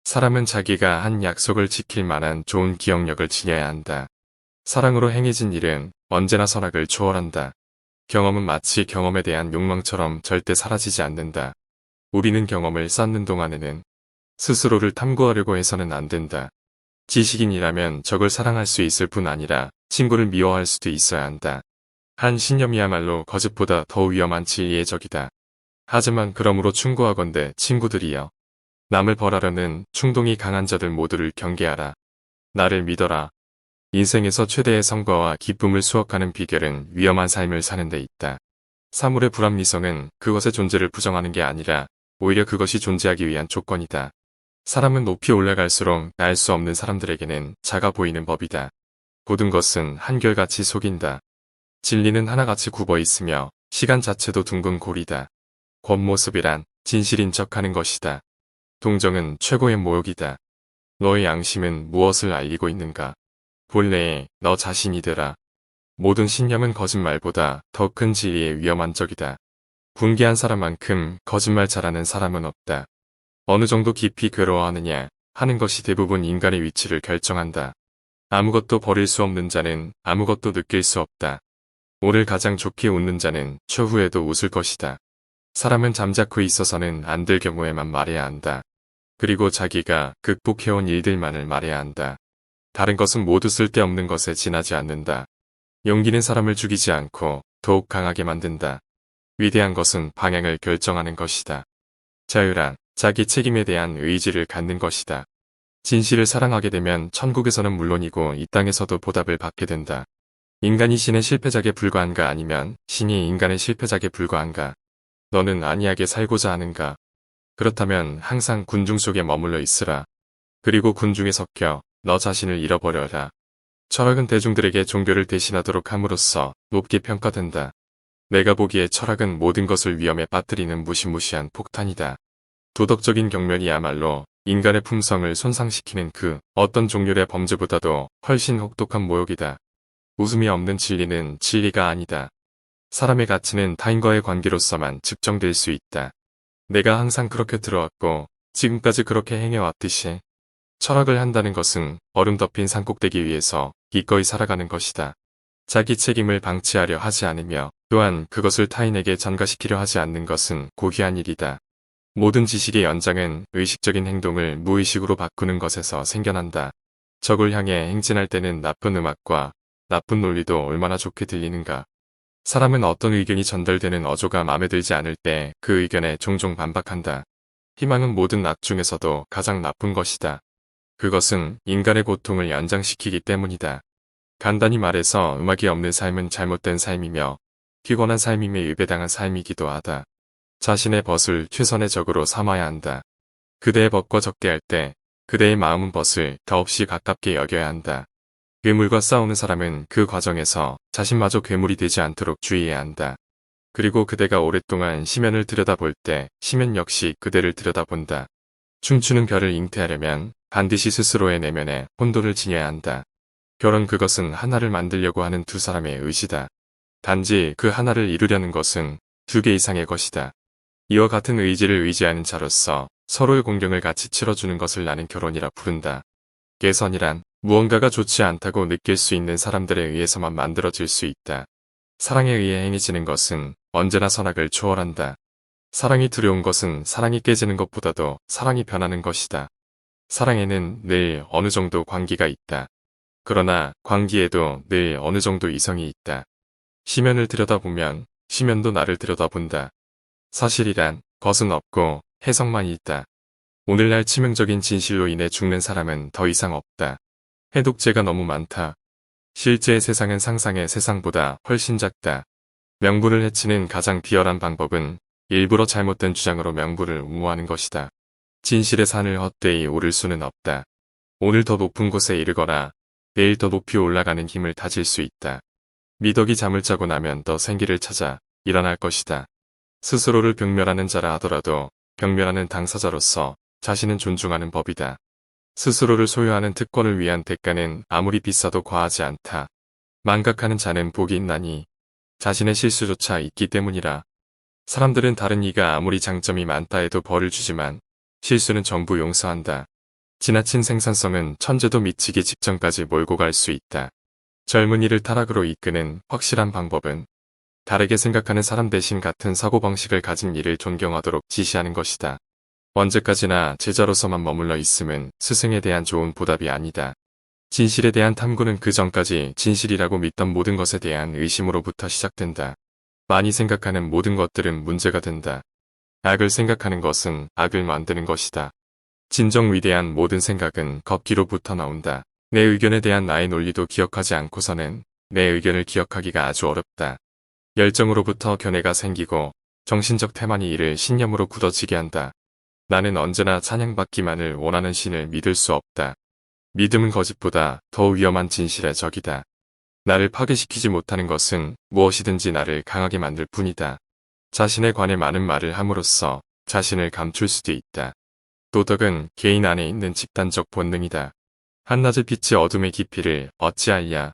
사람은 자기가 한 약속을 지킬 만한 좋은 기억력을 지녀야 한다. 사랑으로 행해진 일은 언제나 선악을 초월한다. 경험은 마치 경험에 대한 욕망처럼 절대 사라지지 않는다. 우리는 경험을 쌓는 동안에는 스스로를 탐구하려고 해서는 안 된다. 지식인이라면 적을 사랑할 수 있을 뿐 아니라 친구를 미워할 수도 있어야 한다. 한 신념이야말로 거짓보다 더 위험한 진리의 적이다. 하지만 그러므로 충고하건대 친구들이여. 남을 벌하려는 충동이 강한 자들 모두를 경계하라. 나를 믿어라. 인생에서 최대의 성과와 기쁨을 수확하는 비결은 위험한 삶을 사는 데 있다. 사물의 불합리성은 그것의 존재를 부정하는 게 아니라 오히려 그것이 존재하기 위한 조건이다. 사람은 높이 올라갈수록 알 수 없는 사람들에게는 작아 보이는 법이다. 모든 것은 한결같이 속인다. 진리는 하나같이 굽어 있으며 시간 자체도 둥근 골이다. 겉모습이란 진실인 척하는 것이다. 동정은 최고의 모욕이다. 너의 양심은 무엇을 알리고 있는가? 본래의 너 자신이더라. 모든 신념은 거짓말보다 더 큰 진리의 위험한 적이다. 분개한 사람만큼 거짓말 잘하는 사람은 없다. 어느 정도 깊이 괴로워하느냐 하는 것이 대부분 인간의 위치를 결정한다. 아무것도 버릴 수 없는 자는 아무것도 느낄 수 없다. 오늘 가장 좋게 웃는 자는 추후에도 웃을 것이다. 사람은 잠자코 있어서는 안 될 경우에만 말해야 한다. 그리고 자기가 극복해온 일들만을 말해야 한다. 다른 것은 모두 쓸데없는 것에 지나지 않는다. 용기는 사람을 죽이지 않고 더욱 강하게 만든다. 위대한 것은 방향을 결정하는 것이다. 자유란 자기 책임에 대한 의지를 갖는 것이다. 진실을 사랑하게 되면 천국에서는 물론이고 이 땅에서도 보답을 받게 된다. 인간이 신의 실패작에 불과한가 아니면 신이 인간의 실패작에 불과한가? 너는 안이하게 살고자 하는가? 그렇다면 항상 군중 속에 머물러 있으라. 그리고 군중에 섞여 너 자신을 잃어버려라. 철학은 대중들에게 종교를 대신하도록 함으로써 높게 평가된다. 내가 보기에 철학은 모든 것을 위험에 빠뜨리는 무시무시한 폭탄이다. 도덕적인 경멸이야말로 인간의 품성을 손상시키는 그 어떤 종류의 범죄보다도 훨씬 혹독한 모욕이다. 웃음이 없는 진리는 진리가 아니다. 사람의 가치는 타인과의 관계로서만 측정될 수 있다. 내가 항상 그렇게 들어왔고 지금까지 그렇게 행해왔듯이 철학을 한다는 것은 얼음 덮인 산꼭대기 위에서 기꺼이 살아가는 것이다. 자기 책임을 방치하려 하지 않으며 또한 그것을 타인에게 전가시키려 하지 않는 것은 고귀한 일이다. 모든 지식의 연장은 의식적인 행동을 무의식으로 바꾸는 것에서 생겨난다. 적을 향해 행진할 때는 나쁜 음악과 나쁜 논리도 얼마나 좋게 들리는가. 사람은 어떤 의견이 전달되는 어조가 마음에 들지 않을 때 그 의견에 종종 반박한다. 희망은 모든 악 중에서도 가장 나쁜 것이다. 그것은 인간의 고통을 연장시키기 때문이다. 간단히 말해서 음악이 없는 삶은 잘못된 삶이며 피곤한 삶이며 위배당한 삶이기도 하다. 자신의 벗을 최선의 적으로 삼아야 한다. 그대의 벗과 적대할 때 그대의 마음은 벗을 더없이 가깝게 여겨야 한다. 괴물과 싸우는 사람은 그 과정에서 자신마저 괴물이 되지 않도록 주의해야 한다. 그리고 그대가 오랫동안 심연을 들여다볼 때 심연 역시 그대를 들여다본다. 춤추는 별을 잉태하려면 반드시 스스로의 내면에 혼돈을 지녀야 한다. 결혼 그것은 하나를 만들려고 하는 두 사람의 의지다. 단지 그 하나를 이루려는 것은 두 개 이상의 것이다. 이와 같은 의지를 의지하는 자로서 서로의 공경을 같이 치러주는 것을 나는 결혼이라 부른다. 개선이란 무언가가 좋지 않다고 느낄 수 있는 사람들에 의해서만 만들어질 수 있다. 사랑에 의해 행해지는 것은 언제나 선악을 초월한다. 사랑이 두려운 것은 사랑이 깨지는 것보다도 사랑이 변하는 것이다. 사랑에는 늘 어느 정도 광기가 있다. 그러나 광기에도 늘 어느 정도 이성이 있다. 심연을 들여다보면 심연도 나를 들여다본다. 사실이란 것은 없고 해석만 있다. 오늘날 치명적인 진실로 인해 죽는 사람은 더 이상 없다. 해독제가 너무 많다. 실제의 세상은 상상의 세상보다 훨씬 작다. 명분을 해치는 가장 비열한 방법은 일부러 잘못된 주장으로 명분을 옹호하는 것이다. 진실의 산을 헛되이 오를 수는 없다. 오늘 더 높은 곳에 이르거나 내일 더 높이 올라가는 힘을 다질 수 있다. 미덕이 잠을 자고 나면 더 생기를 찾아 일어날 것이다. 스스로를 경멸하는 자라 하더라도 경멸하는 당사자로서 자신은 존중하는 법이다. 스스로를 소유하는 특권을 위한 대가는 아무리 비싸도 과하지 않다. 망각하는 자는 복이 있나니 자신의 실수조차 있기 때문이라. 사람들은 다른 이가 아무리 장점이 많다 해도 벌을 주지만 실수는 전부 용서한다. 지나친 생산성은 천재도 미치기 직전까지 몰고 갈 수 있다. 젊은이를 타락으로 이끄는 확실한 방법은 다르게 생각하는 사람 대신 같은 사고방식을 가진 이를 존경하도록 지시하는 것이다. 언제까지나 제자로서만 머물러 있음은 스승에 대한 좋은 보답이 아니다. 진실에 대한 탐구는 그 전까지 진실이라고 믿던 모든 것에 대한 의심으로부터 시작된다. 많이 생각하는 모든 것들은 문제가 된다. 악을 생각하는 것은 악을 만드는 것이다. 진정 위대한 모든 생각은 걷기로부터 나온다. 내 의견에 대한 나의 논리도 기억하지 않고서는 내 의견을 기억하기가 아주 어렵다. 열정으로부터 견해가 생기고 정신적 태만이 이를 신념으로 굳어지게 한다. 나는 언제나 찬양받기만을 원하는 신을 믿을 수 없다. 믿음은 거짓보다 더 위험한 진실의 적이다. 나를 파괴시키지 못하는 것은 무엇이든지 나를 강하게 만들 뿐이다. 자신에 관해 많은 말을 함으로써 자신을 감출 수도 있다. 도덕은 개인 안에 있는 집단적 본능이다. 한낮의 빛이 어둠의 깊이를 어찌 알랴.